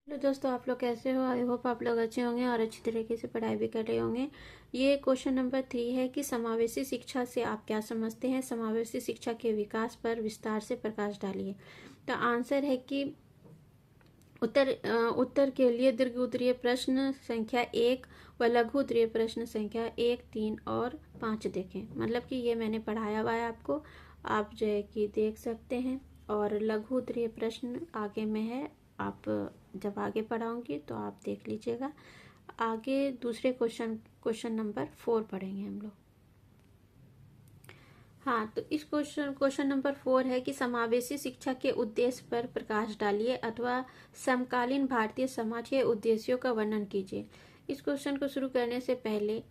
Hello दोस्तों, आप लोग कैसे हो। आई होप आप लोग अच्छे होंगे और अच्छी तरीके से पढ़ाई भी कर रहे होंगे। ये क्वेश्चन नंबर 3 है कि समावेशी शिक्षा से आप क्या समझते हैं। समावेशी शिक्षा के विकास पर विस्तार से प्रकाश डालिए। तो आंसर है कि उत्तर के लिए दीर्घ उत्तरीय प्रश्न संख्या 1 व लघु उत्तरीय प्रश्न संख्या 1, 3 और 5 देखें। मतलब कि ये मैंने पढ़ाया हुआ है आपको, आप जो है कि देख सकते हैं। और लघु उत्तरीय प्रश्न आगे में है, आप जब आगे पढ़ाऊंगी तो आप देख लीजिएगा। आगे दूसरे क्वेश्चन नंबर 4 पढ़ेंगे हम लोग। हाँ, तो इस क्वेश्चन नंबर 4 है कि समावेशी शिक्षा के उद्देश्य पर प्रकाश डालिए अथवा समकालीन भारतीय समाज के उद्देश्यों का वर्णन कीजिए। इस क्वेश्चन को शुरू करने से पहले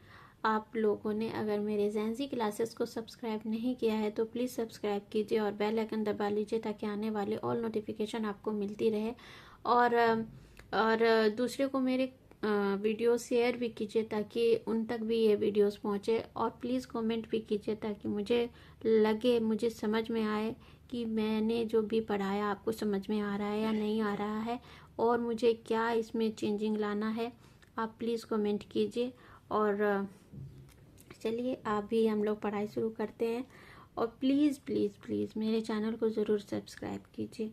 आप लोगों ने अगर मेरे ज़ेनजी क्लासेस को सब्सक्राइब नहीं किया है तो प्लीज़ सब्सक्राइब कीजिए और बेल आइकन दबा लीजिए ताकि आने वाले ऑल नोटिफिकेशन आपको मिलती रहे। और दूसरे को मेरे वीडियो शेयर भी कीजिए ताकि उन तक भी ये वीडियोस पहुंचे। और प्लीज़ कमेंट भी कीजिए ताकि मुझे समझ में आए कि मैंने जो भी पढ़ाया आपको समझ में आ रहा है या नहीं आ रहा है, और मुझे क्या इसमें चेंजिंग लाना है। आप प्लीज़ कमेंट कीजिए। और चलिए आप भी हम लोग पढ़ाई शुरू करते हैं। और प्लीज़ प्लीज़ प्लीज़ मेरे चैनल को ज़रूर सब्सक्राइब कीजिए।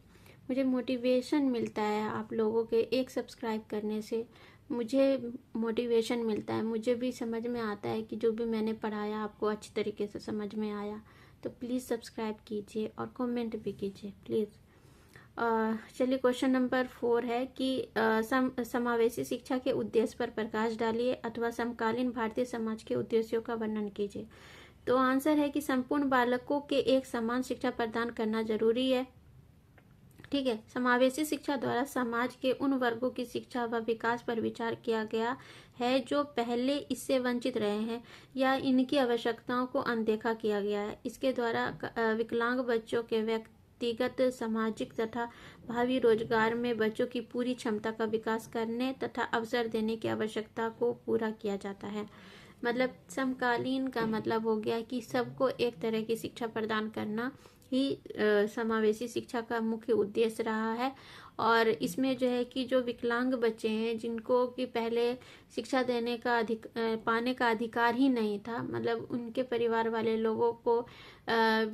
मुझे मोटिवेशन मिलता है आप लोगों के एक सब्सक्राइब करने से, मुझे मोटिवेशन मिलता है। मुझे भी समझ में आता है कि जो भी मैंने पढ़ाया आपको अच्छी तरीके से समझ में आया। तो प्लीज़ सब्सक्राइब कीजिए और कमेंट भी कीजिए प्लीज़। चलिए क्वेश्चन नंबर 4 है कि समावेशी शिक्षा के उद्देश्य पर प्रकाश डालिए अथवा समकालीन भारतीय समाज के उद्देश्यों का वर्णन कीजिए। तो आंसर है कि संपूर्ण बालकों के एक समान शिक्षा प्रदान करना जरूरी है। ठीक है, समावेशी शिक्षा द्वारा समाज के उन वर्गों की शिक्षा व विकास पर विचार किया गया है जो पहले इससे वंचित रहे हैं या इनकी आवश्यकताओं को अनदेखा किया गया है। इसके द्वारा विकलांग बच्चों के व्यक्तिगत, सामाजिक तथा भावी रोजगार में बच्चों की पूरी क्षमता का विकास करने तथा अवसर देने की आवश्यकता को पूरा किया जाता है। मतलब समकालीन का मतलब हो गया कि सबको एक तरह की शिक्षा प्रदान करना ही समावेशी शिक्षा का मुख्य उद्देश्य रहा है। और इसमें जो है कि जो विकलांग बच्चे हैं जिनको कि पहले शिक्षा देने का पाने का अधिकार ही नहीं था, मतलब उनके परिवार वाले लोगों को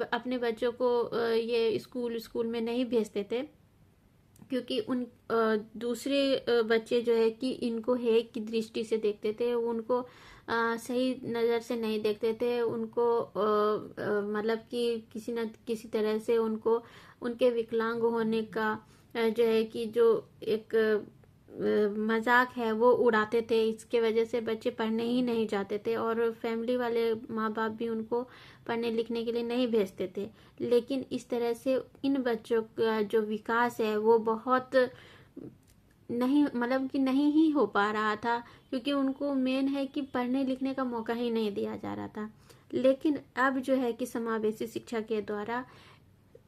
अपने बच्चों को ये स्कूल में नहीं भेजते थे, क्योंकि उन दूसरे बच्चे जो है कि इनको हेय की दृष्टि से देखते थे, उनको सही नज़र से नहीं देखते थे। उनको मतलब कि किसी न किसी तरह से उनको उनके विकलांग होने का जो है कि जो एक मजाक है वो उड़ाते थे। इसके वजह से बच्चे पढ़ने ही नहीं जाते थे और फैमिली वाले माँ बाप भी उनको पढ़ने लिखने के लिए नहीं भेजते थे। लेकिन इस तरह से इन बच्चों का जो विकास है वो बहुत नहीं, मतलब कि नहीं ही हो पा रहा था, क्योंकि उनको मेन है कि पढ़ने लिखने का मौका ही नहीं दिया जा रहा था। लेकिन अब जो है कि समावेशी शिक्षा के द्वारा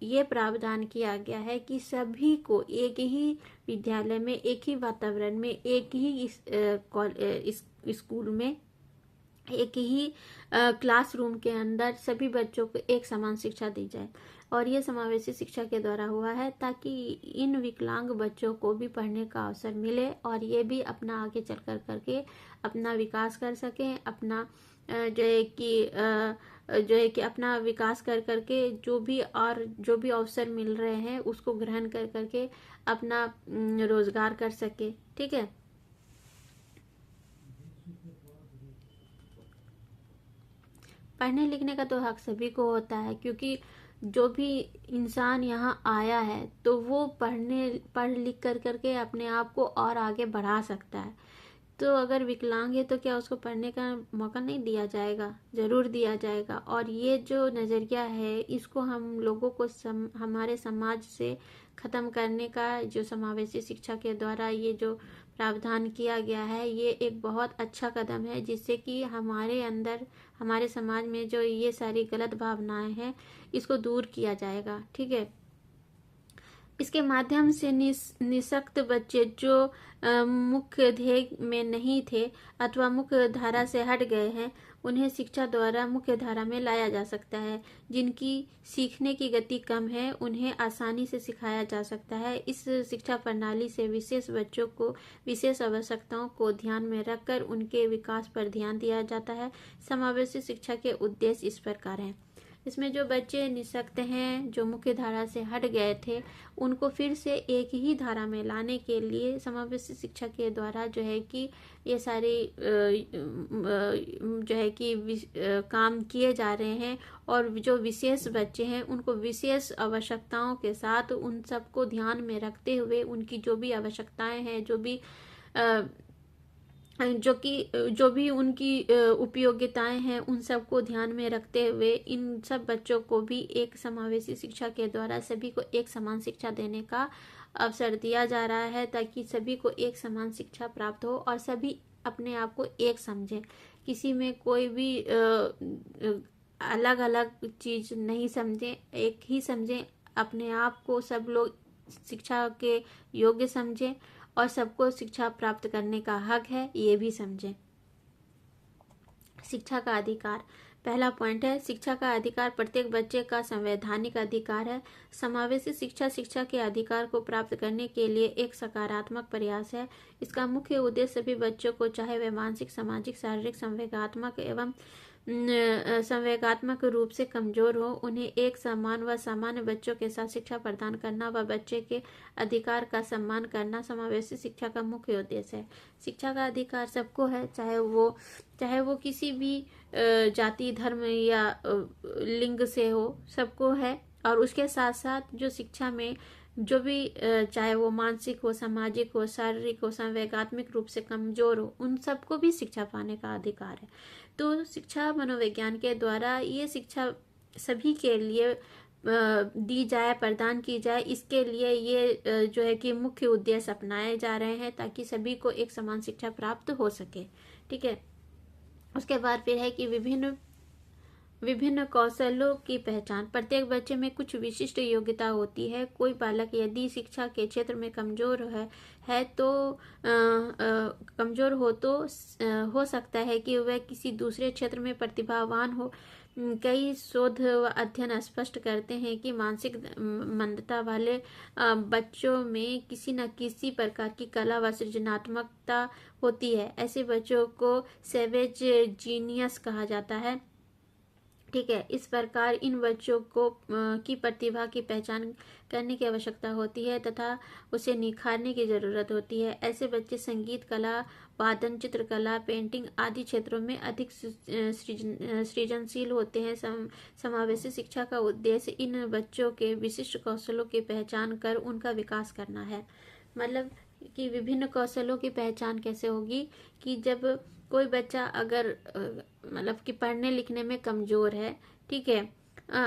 ये प्रावधान किया गया है कि सभी को एक ही विद्यालय में, एक ही वातावरण में, एक ही स्कूल में, एक ही क्लासरूम के अंदर सभी बच्चों को एक समान शिक्षा दी जाए। और ये समावेशी शिक्षा के द्वारा हुआ है ताकि इन विकलांग बच्चों को भी पढ़ने का अवसर मिले और ये भी अपना आगे चल कर करके अपना विकास कर सकें। अपना जो है कि अपना विकास कर करके जो भी अवसर मिल रहे हैं उसको ग्रहण कर करके अपना रोजगार कर सके। ठीक है, पढ़ने लिखने का तो हक सभी को होता है, क्योंकि जो भी इंसान यहाँ आया है तो वो पढ़ लिख कर करके अपने आप को और आगे बढ़ा सकता है। तो अगर विकलांग है तो क्या उसको पढ़ने का मौका नहीं दिया जाएगा? जरूर दिया जाएगा। और ये जो नज़रिया है इसको हम लोगों को हमारे समाज से ख़त्म करने का, जो समावेशी शिक्षा के द्वारा ये जो प्रावधान किया गया है, ये एक बहुत अच्छा कदम है जिससे कि हमारे अंदर, हमारे समाज में जो ये सारी गलत भावनाएं हैं इसको दूर किया जाएगा। ठीक है, इसके माध्यम से निःशक्त बच्चे जो मुख्य ध्येय में नहीं थे अथवा मुख्य धारा से हट गए हैं, उन्हें शिक्षा द्वारा मुख्य धारा में लाया जा सकता है। जिनकी सीखने की गति कम है उन्हें आसानी से सिखाया जा सकता है। इस शिक्षा प्रणाली से विशेष बच्चों को विशेष आवश्यकताओं को ध्यान में रखकर उनके विकास पर ध्यान दिया जाता है। समावेशी शिक्षा के उद्देश्य इस प्रकार हैं। इसमें जो बच्चे निःशक्त हैं, जो मुख्य धारा से हट गए थे, उनको फिर से एक ही धारा में लाने के लिए समावेशी शिक्षा के द्वारा जो है कि ये सारे जो है कि काम किए जा रहे हैं। और जो विशेष बच्चे हैं उनको विशेष आवश्यकताओं के साथ उन सबको ध्यान में रखते हुए उनकी जो भी आवश्यकताएं हैं, जो भी उनकी उपयोगिताएं हैं, उन सबको ध्यान में रखते हुए इन सब बच्चों को भी एक समावेशी शिक्षा के द्वारा सभी को एक समान शिक्षा देने का अवसर दिया जा रहा है, ताकि सभी को एक समान शिक्षा प्राप्त हो और सभी अपने आप को एक समझें। किसी में कोई भी अलग अलग चीज नहीं समझें, एक ही समझें। अपने आप को सब लोग शिक्षा के योग्य समझें और सबको शिक्षा प्राप्त करने का हक है, ये भी समझें। शिक्षा का अधिकार, पहला पॉइंट है शिक्षा का अधिकार प्रत्येक बच्चे का संवैधानिक अधिकार है। समावेशी शिक्षा शिक्षा के अधिकार को प्राप्त करने के लिए एक सकारात्मक प्रयास है। इसका मुख्य उद्देश्य सभी बच्चों को, चाहे वे मानसिक, सामाजिक, शारीरिक, संवेगात्मक रूप से कमजोर हो, उन्हें एक समान व सामान्य बच्चों के साथ शिक्षा प्रदान करना व बच्चे के अधिकार का सम्मान करना समावेशी शिक्षा का मुख्य उद्देश्य है। शिक्षा का अधिकार सबको है, चाहे वो किसी भी जाति, धर्म या लिंग से हो, सबको है। और उसके साथ साथ जो शिक्षा में जो भी चाहे वो मानसिक हो, सामाजिक हो, शारीरिक हो, संवेगात्मक रूप से कमजोर हो, उन सबको भी शिक्षा पाने का अधिकार है। तो शिक्षा मनोविज्ञान के द्वारा ये शिक्षा सभी के लिए दी जाए, प्रदान की जाए, इसके लिए ये जो है कि मुख्य उद्देश्य अपनाए जा रहे हैं, ताकि सभी को एक समान शिक्षा प्राप्त हो सके। ठीक है। उसके बाद फिर है कि विभिन्न कौशलों की पहचान। प्रत्येक बच्चे में कुछ विशिष्ट योग्यता होती है। कोई बालक यदि शिक्षा के क्षेत्र में कमजोर है तो कमजोर हो सकता है कि वह किसी दूसरे क्षेत्र में प्रतिभावान हो। कई शोध व अध्ययन स्पष्ट करते हैं कि मानसिक मंदता वाले बच्चों में किसी न किसी प्रकार की कला व सृजनात्मकता होती है। ऐसे बच्चों को सेवेज जीनियस कहा जाता है। ठीक है। इस प्रकार इन बच्चों को की प्रतिभा की पहचान करने की आवश्यकता होती है तथा उसे निखारने की जरूरत होती है। ऐसे बच्चे संगीत, कला, वादन, चित्रकला, पेंटिंग आदि क्षेत्रों में अधिक सृजनशील होते हैं। समावेशी शिक्षा का उद्देश्य इन बच्चों के विशिष्ट कौशलों की पहचान कर उनका विकास करना है। मतलब कि विभिन्न कौशलों की पहचान कैसे होगी कि जब कोई बच्चा अगर मतलब कि पढ़ने लिखने में कमजोर है, ठीक है,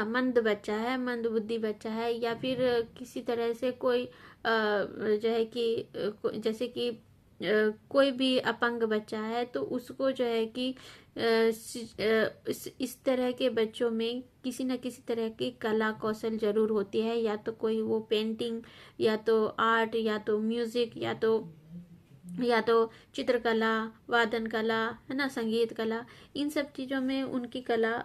मंद बच्चा है, मंद बुद्धि बच्चा है, या फिर किसी तरह से कोई जो है कि जैसे कि कोई भी अपंग बच्चा है, तो उसको जो है कि इस तरह के बच्चों में किसी न किसी तरह की कला कौशल जरूर होती है। या तो कोई वो पेंटिंग, या तो आर्ट, या तो म्यूजिक, या तो चित्रकला, वादन कला, है ना, संगीत कला, इन सब चीज़ों में उनकी कला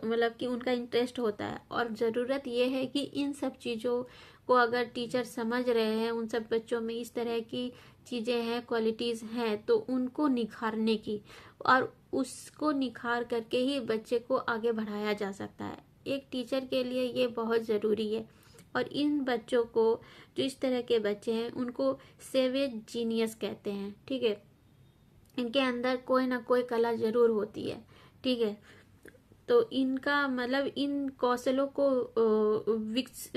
मतलब कि उनका इंटरेस्ट होता है। और ज़रूरत ये है कि इन सब चीज़ों को अगर टीचर समझ रहे हैं, उन सब बच्चों में इस तरह की चीज़ें हैं, क्वालिटीज़ हैं, तो उनको निखारने की, और उसको निखार करके ही बच्चे को आगे बढ़ाया जा सकता है। एक टीचर के लिए ये बहुत ज़रूरी है। और इन बच्चों को, जो इस तरह के बच्चे हैं, उनको सेवेज जीनियस कहते हैं। ठीक है। इनके अंदर कोई ना कोई कला जरूर होती है। ठीक है। तो इनका मतलब इन कौशलों को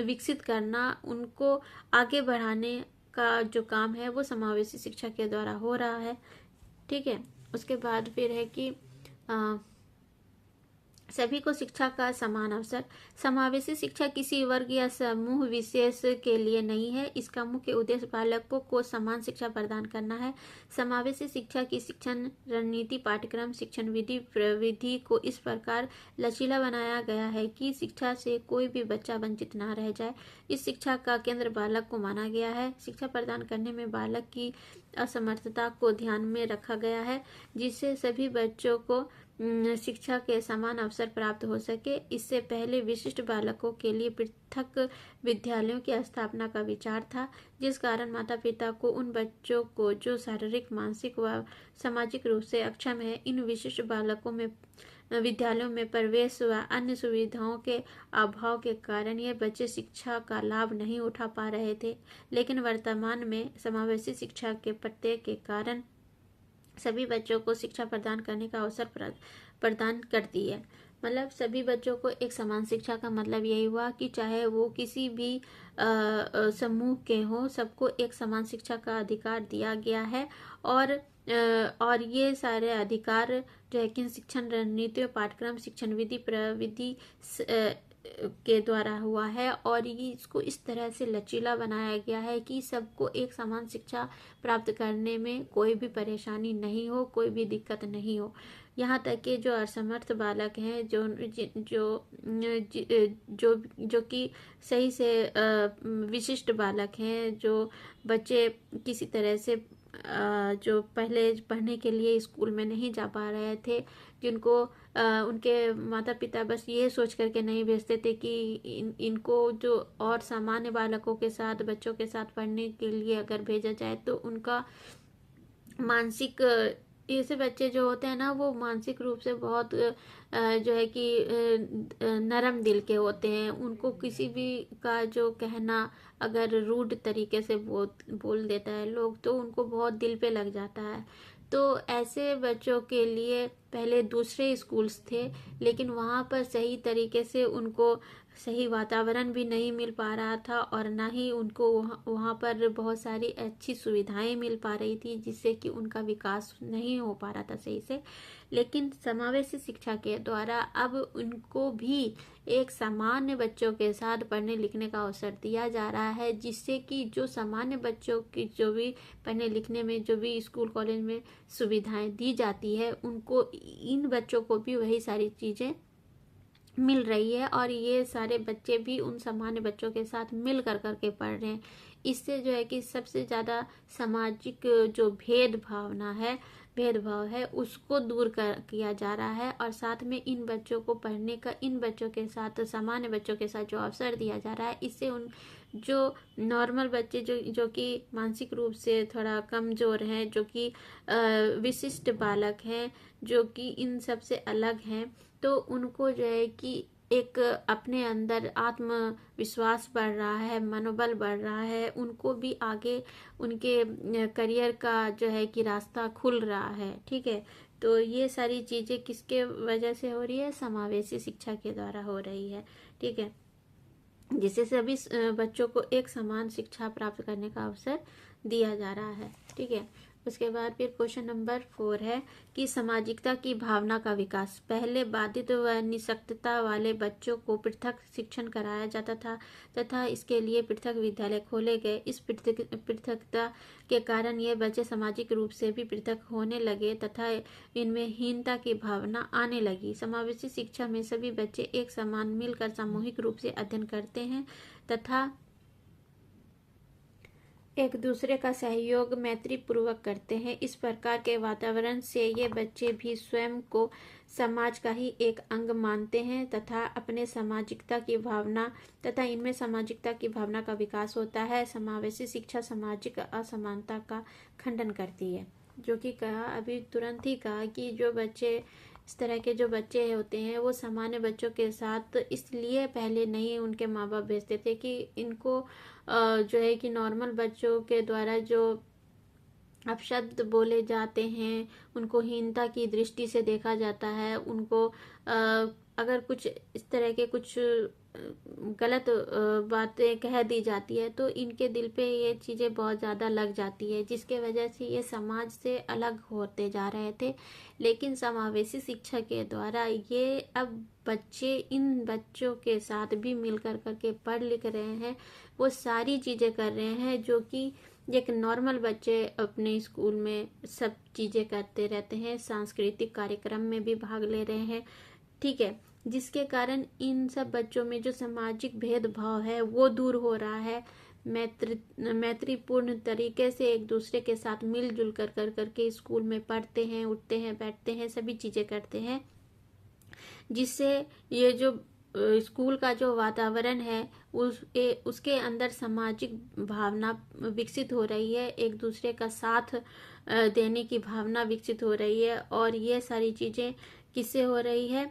विकसित करना, उनको आगे बढ़ाने का जो काम है वो समावेशी शिक्षा के द्वारा हो रहा है। ठीक है। उसके बाद फिर है कि सभी को शिक्षा का समान अवसर। समावेशी शिक्षा किसी वर्ग या समूह विशेष के लिए नहीं है। इसका मुख्य उद्देश्य बालकों को समान शिक्षा प्रदान करना है। समावेशी शिक्षा की शिक्षण रणनीति, पाठ्यक्रम, शिक्षण विधि, प्रविधि को इस प्रकार लचीला बनाया गया है कि शिक्षा से कोई भी बच्चा वंचित न रह जाए। इस शिक्षा का केंद्र बालक को माना गया है। शिक्षा प्रदान करने में बालक की असमर्थता को ध्यान में रखा गया है, जिससे सभी बच्चों को शिक्षा के समान अवसर प्राप्त हो सके। इससे पहले विशिष्ट बालकों के लिए पृथक विद्यालयों की स्थापना का विचार था, जिस कारण माता पिता को उन बच्चों को जो शारीरिक, मानसिक व सामाजिक रूप से अक्षम है, इन विशिष्ट बालकों में विद्यालयों में प्रवेश व अन्य सुविधाओं के अभाव के कारण ये बच्चे शिक्षा का लाभ नहीं उठा पा रहे थे। लेकिन वर्तमान में समावेशी शिक्षा के प्रत्यय के कारण सभी बच्चों को शिक्षा प्रदान करने का अवसर प्रदान करती है। मतलब सभी बच्चों को एक समान शिक्षा का मतलब यही हुआ कि चाहे वो किसी भी समूह के हों, सबको एक समान शिक्षा का अधिकार दिया गया है। और ये सारे अधिकार जो है कि शिक्षण रणनीति, पाठ्यक्रम, शिक्षण विधि, प्रविधि के द्वारा हुआ है। और ये इसको इस तरह से लचीला बनाया गया है कि सबको एक समान शिक्षा प्राप्त करने में कोई भी परेशानी नहीं हो, कोई भी दिक्कत नहीं हो। यहाँ तक कि जो असमर्थ बालक हैं, जो कि सही से विशिष्ट बालक हैं, जो बच्चे किसी तरह से जो पहले पढ़ने के लिए स्कूल में नहीं जा पा रहे थे, जिनको उनके माता पिता बस ये सोच करके नहीं भेजते थे कि इनको जो और सामान्य बालकों के साथ, बच्चों के साथ पढ़ने के लिए अगर भेजा जाए तो उनका मानसिक, ऐसे बच्चे जो होते हैं ना, वो मानसिक रूप से बहुत जो है कि नरम दिल के होते हैं। उनको किसी भी का जो कहना अगर रूड तरीके से बोल देता है लोग, तो उनको बहुत दिल पे लग जाता है। तो ऐसे बच्चों के लिए पहले दूसरे स्कूल्स थे, लेकिन वहाँ पर सही तरीके से उनको सही वातावरण भी नहीं मिल पा रहा था, और ना ही उनको वहाँ पर बहुत सारी अच्छी सुविधाएं मिल पा रही थी, जिससे कि उनका विकास नहीं हो पा रहा था सही से। लेकिन समावेशी शिक्षा के द्वारा अब उनको भी एक सामान्य बच्चों के साथ पढ़ने लिखने का अवसर दिया जा रहा है, जिससे कि जो सामान्य बच्चों की जो भी पढ़ने लिखने में जो भी स्कूल कॉलेज में सुविधाएं दी जाती है, उनको इन बच्चों को भी वही सारी चीज़ें मिल रही है। और ये सारे बच्चे भी उन सामान्य बच्चों के साथ मिल करके पढ़ रहे हैं। इससे जो है कि सबसे ज़्यादा सामाजिक जो भेदभाव है उसको दूर किया जा रहा है। और साथ में इन बच्चों को पढ़ने का, इन बच्चों के साथ, सामान्य बच्चों के साथ जो अवसर दिया जा रहा है, इससे उन जो नॉर्मल बच्चे जो कि मानसिक रूप से थोड़ा कमज़ोर हैं, जो कि विशिष्ट बालक हैं, जो कि इन सब से अलग हैं, तो उनको जो है कि एक अपने अंदर आत्मविश्वास बढ़ रहा है, मनोबल बढ़ रहा है, उनको भी आगे उनके करियर का जो है कि रास्ता खुल रहा है। ठीक है, तो ये सारी चीज़ें किसके वजह से हो रही है? समावेशी शिक्षा के द्वारा हो रही है। ठीक है, जिससे सभी बच्चों को एक समान शिक्षा प्राप्त करने का अवसर दिया जा रहा है। ठीक है, उसके बाद फिर क्वेश्चन नंबर 4 है कि सामाजिकता की भावना का विकास। पहले बाधित व निःशक्तता वाले बच्चों को पृथक शिक्षण कराया जाता था तथा इसके लिए पृथक विद्यालय खोले गए। इस पृथकता के कारण ये बच्चे सामाजिक रूप से भी पृथक होने लगे तथा इनमें हीनता की भावना आने लगी। समावेशी शिक्षा में सभी बच्चे एक समान मिलकर सामूहिक रूप से अध्ययन करते हैं तथा एक दूसरे का सहयोग मैत्री पूर्वक करते हैं। इस प्रकार के वातावरण से ये बच्चे भी स्वयं को समाज का ही एक अंग मानते हैं तथा अपने सामाजिकता की भावना तथा इनमें सामाजिकता की भावना का विकास होता है। समावेशी शिक्षा सामाजिक असमानता का खंडन करती है, जो कि कहा अभी तुरंत ही कहा कि जो बच्चे इस तरह के जो बच्चे होते हैं वो सामान्य बच्चों के साथ इसलिए पहले नहीं उनके माँ बाप भेजते थे कि इनको जो है कि नॉर्मल बच्चों के द्वारा जो अपशब्द बोले जाते हैं, उनको हीनता की दृष्टि से देखा जाता है। उनको अगर कुछ इस तरह के कुछ गलत बातें कह दी जाती है तो इनके दिल पे ये चीज़ें बहुत ज़्यादा लग जाती है, जिसके वजह से ये समाज से अलग होते जा रहे थे। लेकिन समावेशी शिक्षा के द्वारा ये अब बच्चे इन बच्चों के साथ भी मिल करके पढ़ लिख रहे हैं, वो सारी चीज़ें कर रहे हैं जो कि एक नॉर्मल बच्चे अपने स्कूल में सब चीज़ें करते रहते हैं, सांस्कृतिक कार्यक्रम में भी भाग ले रहे हैं। ठीक है, जिसके कारण इन सब बच्चों में जो सामाजिक भेदभाव है वो दूर हो रहा है। मैत्रीपूर्ण तरीके से एक दूसरे के साथ मिलजुल कर करके स्कूल में पढ़ते हैं, उठते हैं, बैठते हैं, सभी चीजें करते हैं, जिससे ये जो स्कूल का जो वातावरण है उसके अंदर सामाजिक भावना विकसित हो रही है, एक दूसरे का साथ देने की भावना विकसित हो रही है। और ये सारी चीजें किससे हो रही है?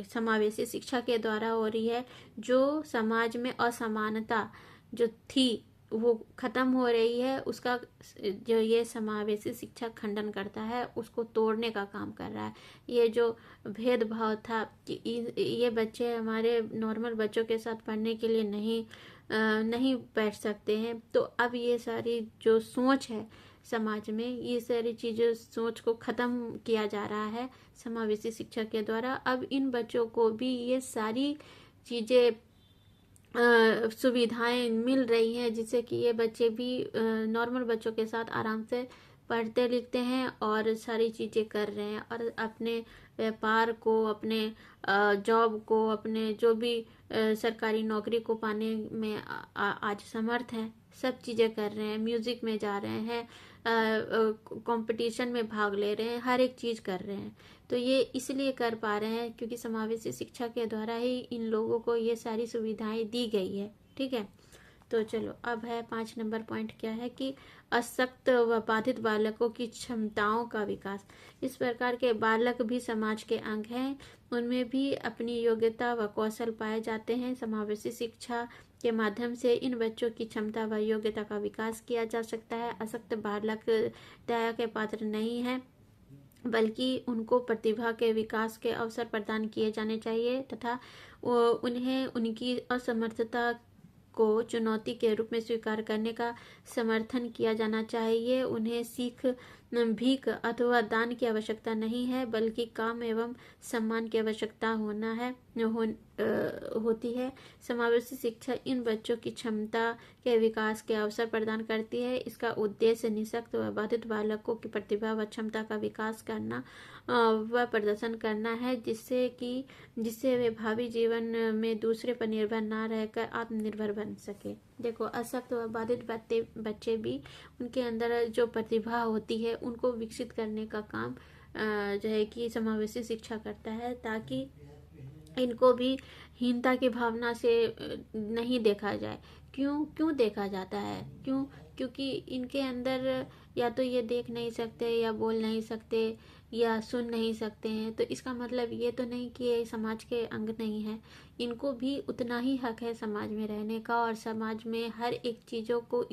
समावेशी शिक्षा के द्वारा हो रही है। जो समाज में असमानता जो थी वो खत्म हो रही है, उसका जो ये समावेशी शिक्षा खंडन करता है, उसको तोड़ने का काम कर रहा है। ये जो भेदभाव था कि ये बच्चे हमारे नॉर्मल बच्चों के साथ पढ़ने के लिए नहीं बैठ सकते हैं, तो अब ये सारी जो सोच है समाज में, ये सारी चीज़ें सोच को ख़त्म किया जा रहा है समावेशी शिक्षा के द्वारा। अब इन बच्चों को भी ये सारी चीज़ें सुविधाएं मिल रही हैं, जिससे कि ये बच्चे भी नॉर्मल बच्चों के साथ आराम से पढ़ते लिखते हैं और सारी चीज़ें कर रहे हैं, और अपने व्यापार को, अपने जॉब को, अपने जो भी सरकारी नौकरी को पाने में आज समर्थ हैं, सब चीज़ें कर रहे हैं, म्यूजिक में जा रहे हैं, कंपटीशन में भाग ले रहे हैं, हर एक चीज़ कर रहे हैं। तो ये इसलिए कर पा रहे हैं क्योंकि समावेशी शिक्षा के द्वारा ही इन लोगों को ये सारी सुविधाएं दी गई है। ठीक है, तो चलो अब है 5 नंबर पॉइंट, क्या है कि अशक्त व बाधित बालकों की क्षमताओं का विकास। इस प्रकार के बालक भी समाज के अंग हैं, उनमें भी अपनी योग्यता व कौशल पाए जाते हैं। समावेशी शिक्षा के माध्यम से इन बच्चों की क्षमता व योग्यता का विकास किया जा सकता है। अशक्त बालक दया के पात्र नहीं है, बल्कि उनको प्रतिभा के विकास के अवसर प्रदान किए जाने चाहिए तथा उन्हें उनकी असमर्थता को चुनौती के रूप में स्वीकार करने का समर्थन किया जाना चाहिए। उन्हें भीख अथवा दान की आवश्यकता नहीं है, बल्कि काम एवं सम्मान की आवश्यकता होती है। समावेशी शिक्षा इन बच्चों की क्षमता के विकास के अवसर प्रदान करती है। इसका उद्देश्य निःशक्त व बाधित बालकों की प्रतिभा व क्षमता का विकास करना व प्रदर्शन करना है, जिससे वे भावी जीवन में दूसरे पर निर्भर न रहकर आत्मनिर्भर बन सके। देखो, अशक्त व बाधित बच्चे भी, उनके अंदर जो प्रतिभा होती है उनको विकसित करने का काम जो है कि समावेशी शिक्षा करता है, ताकि इनको भी हीनता की भावना से नहीं देखा जाए। क्यों देखा जाता है? क्योंकि इनके अंदर या तो ये देख नहीं सकते, या बोल नहीं सकते, या सुन नहीं सकते हैं, तो इसका मतलब ये तो नहीं कि ये समाज के अंग नहीं है। इनको भी उतना ही हक है समाज में रहने का, और समाज में हर एक चीज़ों को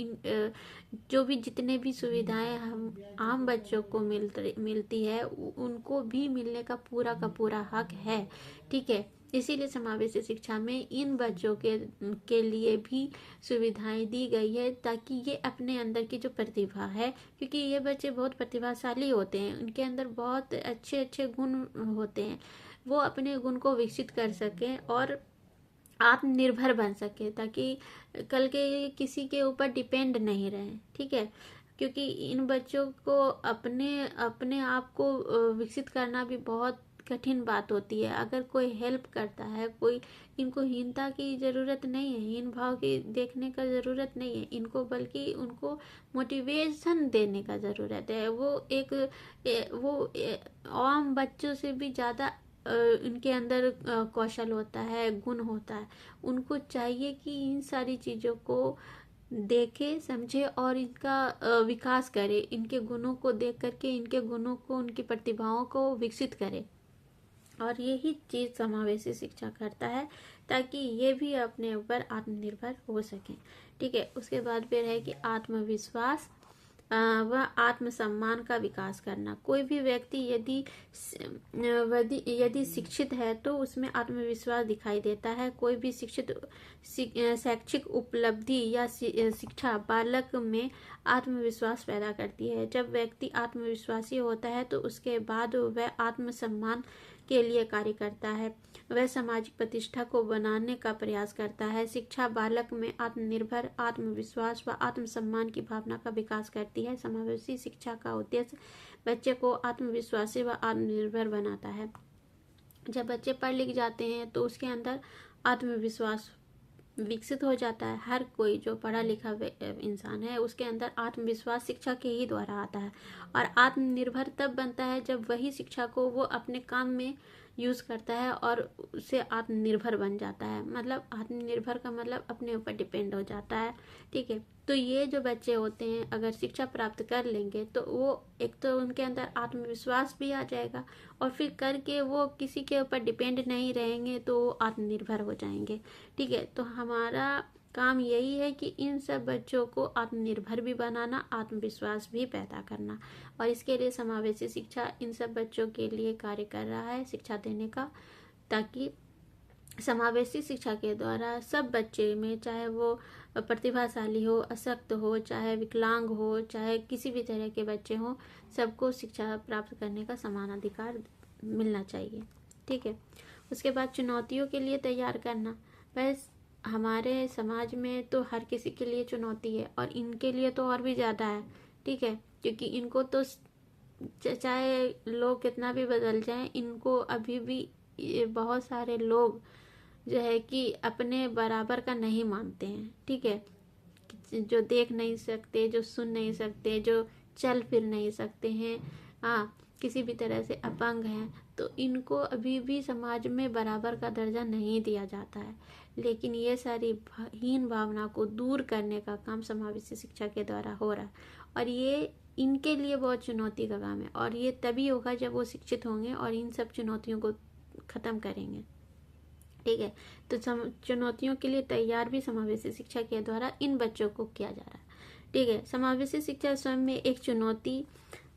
जो भी जितने भी सुविधाएं हम आम बच्चों को मिलती है, उनको भी मिलने का पूरा हक है। ठीक है, इसीलिए समावेशी शिक्षा में इन बच्चों के लिए भी सुविधाएं दी गई है, ताकि ये अपने अंदर की जो प्रतिभा है, क्योंकि ये बच्चे बहुत प्रतिभाशाली होते हैं, उनके अंदर बहुत अच्छे गुण होते हैं, वो अपने गुण को विकसित कर सकें और आत्मनिर्भर बन सके, ताकि कल के किसी के ऊपर डिपेंड नहीं रहे। ठीक है, क्योंकि इन बच्चों को अपने आप को विकसित करना भी बहुत कठिन बात होती है। अगर कोई हेल्प करता है, कोई, इनको हीनता की ज़रूरत नहीं है, हीन भाव की देखने का ज़रूरत नहीं है इनको, बल्कि उनको मोटिवेशन देने का ज़रूरत है। वो आम बच्चों से भी ज़्यादा इनके अंदर कौशल होता है, गुण होता है। उनको चाहिए कि इन सारी चीज़ों को देखे, समझे और इनका विकास करे, इनके गुणों को देख करके इनके गुणों को, उनकी प्रतिभाओं को विकसित करे। और यही चीज़ समावेशी शिक्षा करता है, ताकि ये भी अपने ऊपर आत्मनिर्भर हो सकें। ठीक है, उसके बाद फिर है कि आत्मविश्वास व आत्मसम्मान का विकास करना। कोई भी व्यक्ति यदि शिक्षित है तो उसमें आत्मविश्वास दिखाई देता है। कोई भी शैक्षिक उपलब्धि या शिक्षा बालक में आत्मविश्वास पैदा करती है। जब व्यक्ति आत्मविश्वासी होता है तो उसके बाद वह आत्मसम्मान के लिए कार्य करता है, वह सामाजिक प्रतिष्ठा को बनाने का प्रयास करता है। शिक्षा बालक में आत्मनिर्भर, आत्मविश्वास व आत्मसम्मान की भावना का विकास करती है। समावेशी शिक्षा का उद्देश्य बच्चे को आत्मविश्वासी व आत्मनिर्भर बनाता है। जब बच्चे पढ़ लिख जाते हैं तो उसके अंदर आत्मविश्वास विकसित हो जाता है। हर कोई जो पढ़ा लिखा इंसान है उसके अंदर आत्मविश्वास शिक्षा के ही द्वारा आता है, और आत्मनिर्भर तब बनता है जब वही शिक्षा को वो अपने काम में यूज़ करता है और उससे आत्मनिर्भर बन जाता है। मतलब आत्मनिर्भर का मतलब अपने ऊपर डिपेंड हो जाता है। ठीक है, तो ये जो बच्चे होते हैं अगर शिक्षा प्राप्त कर लेंगे तो वो एक तो उनके अंदर आत्मविश्वास भी आ जाएगा, और फिर करके वो किसी के ऊपर डिपेंड नहीं रहेंगे तो वो आत्मनिर्भर हो जाएंगे। ठीक है, तो हमारा काम यही है कि इन सब बच्चों को आत्मनिर्भर भी बनाना, आत्मविश्वास भी पैदा करना, और इसके लिए समावेशी शिक्षा इन सब बच्चों के लिए कार्य कर रहा है शिक्षा देने का, ताकि समावेशी शिक्षा के द्वारा सब बच्चे में, चाहे वो प्रतिभाशाली हो, अशक्त हो, चाहे विकलांग हो, चाहे किसी भी तरह के बच्चे हों, सबको शिक्षा प्राप्त करने का समान अधिकार मिलना चाहिए। ठीक है, उसके बाद चुनौतियों के लिए तैयार करना। बस हमारे समाज में तो हर किसी के लिए चुनौती है, और इनके लिए तो और भी ज़्यादा है। ठीक है, क्योंकि इनको तो चाहे लोग कितना भी बदल जाएं, इनको अभी भी बहुत सारे लोग जो है कि अपने बराबर का नहीं मानते हैं। ठीक है, जो देख नहीं सकते, जो सुन नहीं सकते, जो चल फिर नहीं सकते हैं, हाँ, किसी भी तरह से अपंग हैं, तो इनको अभी भी समाज में बराबर का दर्जा नहीं दिया जाता है। लेकिन ये सारी हीन भावना को दूर करने का काम समावेशी शिक्षा के द्वारा हो रहा है, और ये इनके लिए बहुत चुनौती का काम है, और ये तभी होगा जब वो शिक्षित होंगे और इन सब चुनौतियों को ख़त्म करेंगे। ठीक है, तो चुनौतियों के लिए तैयार भी समावेशी शिक्षा के द्वारा इन बच्चों को किया जा रहा है। ठीक है, समावेशी शिक्षा स्वयं में एक चुनौती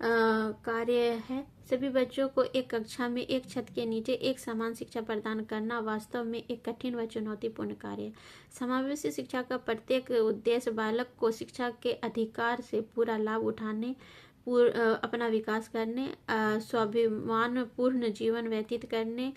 कार्य है। सभी बच्चों को एक कक्षा में एक छत के नीचे एक समान शिक्षा प्रदान करना वास्तव में एक कठिन व चुनौतीपूर्ण कार्य है। समावेशी शिक्षा का प्रत्येक उद्देश्य बालक को शिक्षा के अधिकार से पूरा लाभ उठाने, अपना विकास करने, स्वाभिमान पूर्ण जीवन व्यतीत करने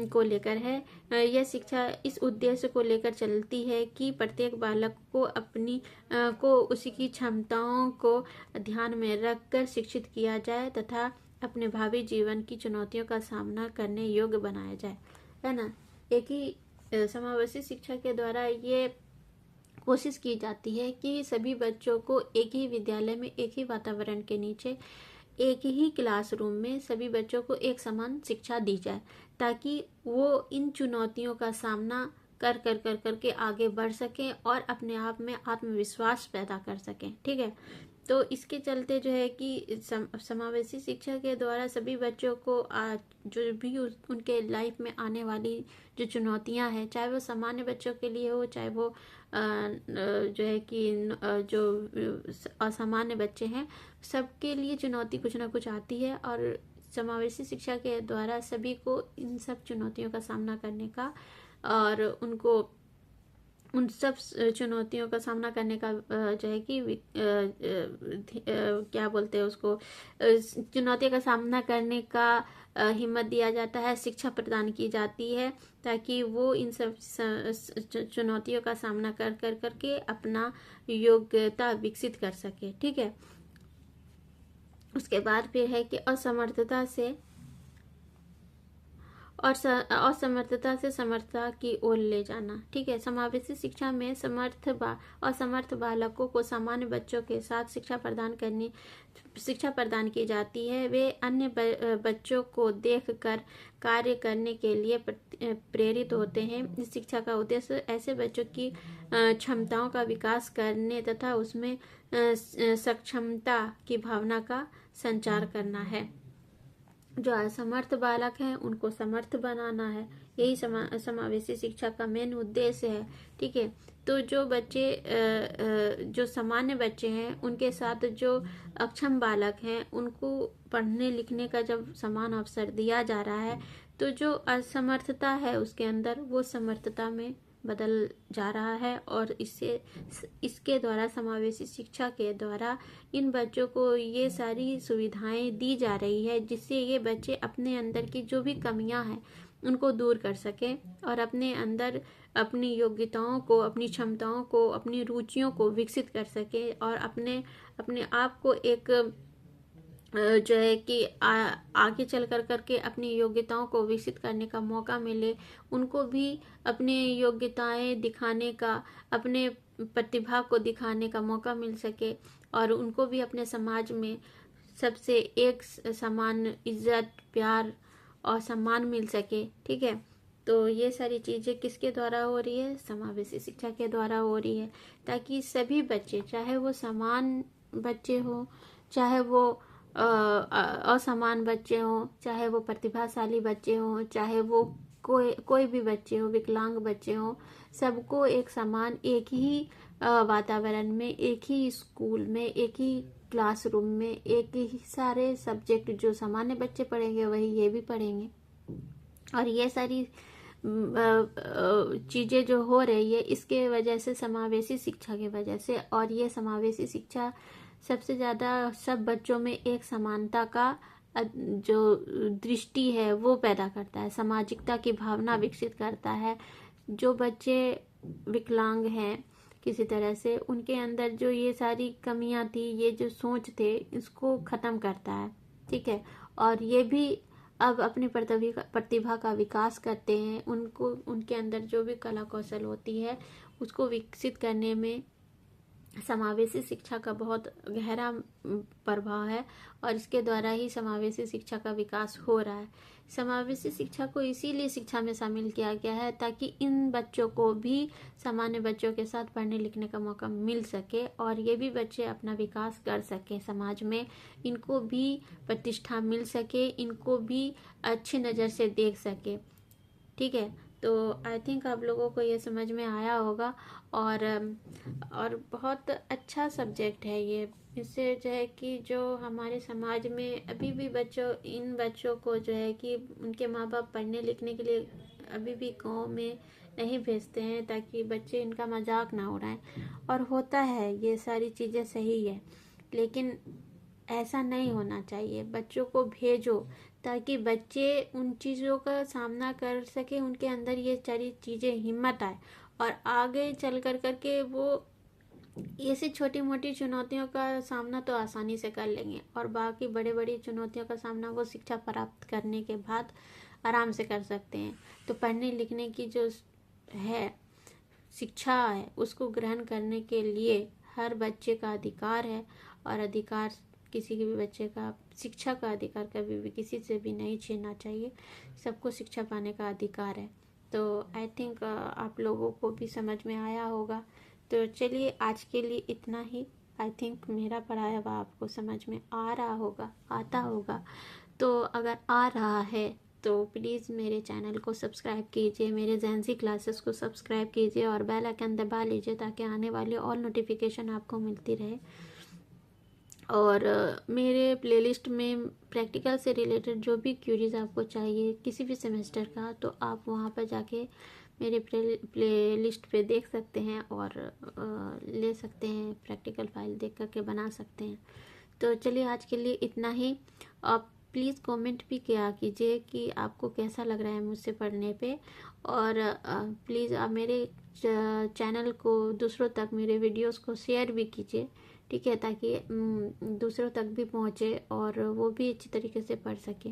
को लेकर है। यह शिक्षा इस उद्देश्य को लेकर चलती है कि प्रत्येक बालक को अपनी को उसकी क्षमताओं को ध्यान में रखकर शिक्षित किया जाए तथा अपने भावी जीवन की चुनौतियों का सामना करने योग्य बनाया जाए, है ना। एक ही समावेशी शिक्षा के द्वारा ये कोशिश की जाती है कि सभी बच्चों को एक ही विद्यालय में, एक ही वातावरण के नीचे, एक ही क्लासरूम में सभी बच्चों को एक समान शिक्षा दी जाए, ताकि वो इन चुनौतियों का सामना कर कर कर करके आगे बढ़ सकें और अपने आप में आत्मविश्वास पैदा कर सकें। ठीक है, तो इसके चलते जो है कि समावेशी शिक्षा के द्वारा सभी बच्चों को जो भी उनके लाइफ में आने वाली जो चुनौतियां हैं, चाहे वो सामान्य बच्चों के लिए हो, चाहे वो जो है कि जो असामान्य बच्चे हैं, सबके लिए चुनौती कुछ ना कुछ आती है, और समावेशी शिक्षा के द्वारा सभी को इन सब चुनौतियों का सामना करने का और उनको उन सब चुनौतियों का सामना करने का जो है कि क्या बोलते हैं उसको, चुनौतियों का सामना करने का हिम्मत दिया जाता है, शिक्षा प्रदान की जाती है, ताकि वो इन सब चुनौतियों का सामना कर कर करके अपना योग्यता विकसित कर सके। ठीक है, उसके बाद फिर है कि असमर्थता से समर्थता की ओर ले जाना। ठीक है, समावेशी शिक्षा में असमर्थ बालकों को सामान्य बच्चों के साथ शिक्षा प्रदान की जाती है। वे अन्य बच्चों को देखकर कार्य करने के लिए प्रेरित होते हैं। इस शिक्षा का उद्देश्य ऐसे बच्चों की क्षमताओं का विकास करने तथा उसमें सक्षमता की भावना का संचार करना है। जो असमर्थ बालक हैं उनको समर्थ बनाना है, यही समावेशी शिक्षा का मेन उद्देश्य है। ठीक है, तो जो बच्चे जो सामान्य बच्चे हैं उनके साथ जो अक्षम बालक हैं उनको पढ़ने लिखने का जब समान अवसर दिया जा रहा है, तो जो असमर्थता है उसके अंदर वो समर्थता में बदल जा रहा है, और इसके द्वारा समावेशी शिक्षा के द्वारा इन बच्चों को ये सारी सुविधाएं दी जा रही है, जिससे ये बच्चे अपने अंदर की जो भी कमियां हैं उनको दूर कर सकें और अपने अंदर अपनी योग्यताओं को, अपनी क्षमताओं को, अपनी रुचियों को विकसित कर सकें और अपने आप को एक जो है कि आगे चल करके अपनी योग्यताओं को विकसित करने का मौका मिले, उनको भी अपनी योग्यताएं दिखाने का, अपने प्रतिभा को दिखाने का मौका मिल सके, और उनको भी अपने समाज में सबसे एक समान इज्जत, प्यार और सम्मान मिल सके। ठीक है, तो ये सारी चीज़ें किसके द्वारा हो रही है? समावेशी शिक्षा के द्वारा हो रही है, ताकि सभी बच्चे, चाहे वो समान बच्चे हो, चाहे वो असमान बच्चे हों, चाहे वो प्रतिभाशाली बच्चे हों, चाहे वो कोई भी बच्चे हो, विकलांग बच्चे हों, सबको एक समान, एक ही वातावरण में, एक ही स्कूल में, एक ही क्लासरूम में, एक ही सारे सब्जेक्ट जो सामान्य बच्चे पढ़ेंगे वही ये भी पढ़ेंगे। और ये सारी चीज़ें जो हो रही है इसके वजह से, समावेशी शिक्षा की वजह से। और ये समावेशी शिक्षा सबसे ज़्यादा सब बच्चों में एक समानता का जो दृष्टि है वो पैदा करता है, सामाजिकता की भावना विकसित करता है। जो बच्चे विकलांग हैं किसी तरह से, उनके अंदर जो ये सारी कमियां थी, ये जो सोच थे, इसको ख़त्म करता है। ठीक है, और ये भी अब अपनी प्रतिभा का विकास करते हैं। उनको, उनके अंदर जो भी कला कौशल होती है उसको विकसित करने में समावेशी शिक्षा का बहुत गहरा प्रभाव है, और इसके द्वारा ही समावेशी शिक्षा का विकास हो रहा है। समावेशी शिक्षा को इसीलिए शिक्षा में शामिल किया गया है ताकि इन बच्चों को भी सामान्य बच्चों के साथ पढ़ने लिखने का मौका मिल सके, और ये भी बच्चे अपना विकास कर सके समाज में, इनको भी प्रतिष्ठा मिल सके, इनको भी अच्छी नज़र से देख सके। ठीक है, तो आई थिंक आप लोगों को ये समझ में आया होगा। और बहुत अच्छा सब्जेक्ट है ये। इससे जो है कि जो हमारे समाज में अभी भी इन बच्चों को जो है कि उनके माँ बाप पढ़ने लिखने के लिए अभी भी गांव में नहीं भेजते हैं, ताकि बच्चे इनका मजाक ना उड़ाएं। और होता है, ये सारी चीज़ें सही है, लेकिन ऐसा नहीं होना चाहिए। बच्चों को भेजो ताकि बच्चे उन चीज़ों का सामना कर सके, उनके अंदर ये सारी चीज़ें हिम्मत आए, और आगे चल करके वो ऐसी छोटी मोटी चुनौतियों का सामना तो आसानी से कर लेंगे, और बाकी बड़े बड़ी चुनौतियों का सामना वो शिक्षा प्राप्त करने के बाद आराम से कर सकते हैं। तो पढ़ने लिखने की जो है शिक्षा है, उसको ग्रहण करने के लिए हर बच्चे का अधिकार है, और अधिकार किसी के भी बच्चे का, शिक्षा का अधिकार कभी भी किसी से भी नहीं छीनना चाहिए। सबको शिक्षा पाने का अधिकार है। तो आई थिंक आप लोगों को भी समझ में आया होगा। तो चलिए, आज के लिए इतना ही। आई थिंक मेरा पढ़ाया हुआ आपको समझ में आ रहा होगा, आता होगा। तो अगर आ रहा है तो प्लीज़ मेरे चैनल को सब्सक्राइब कीजिए, मेरे ज़ेनज़ी क्लासेस को सब्सक्राइब कीजिए, और बेल आइकन दबा लीजिए ताकि आने वाली और नोटिफिकेशन आपको मिलती रहे। और मेरे प्लेलिस्ट में प्रैक्टिकल से रिलेटेड जो भी क्यूरीज आपको चाहिए किसी भी सेमेस्टर का, तो आप वहाँ पर जाके मेरे प्लेलिस्ट पे देख सकते हैं, और ले सकते हैं, प्रैक्टिकल फाइल देख करके बना सकते हैं। तो चलिए, आज के लिए इतना ही। आप प्लीज़ कमेंट भी किया कीजिए कि आपको कैसा लग रहा है मुझसे पढ़ने पे, और प्लीज़ आप मेरे चैनल को दूसरों तक, मेरे वीडियोस को शेयर भी कीजिए। ठीक है, ताकि दूसरों तक भी पहुँचे और वो भी अच्छी तरीके से पढ़ सके।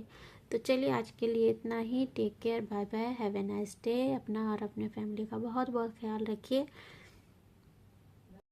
तो चलिए, आज के लिए इतना ही। Take care, bye bye, have a nice day. अपना और अपने फैमिली का बहुत बहुत ख्याल रखिए।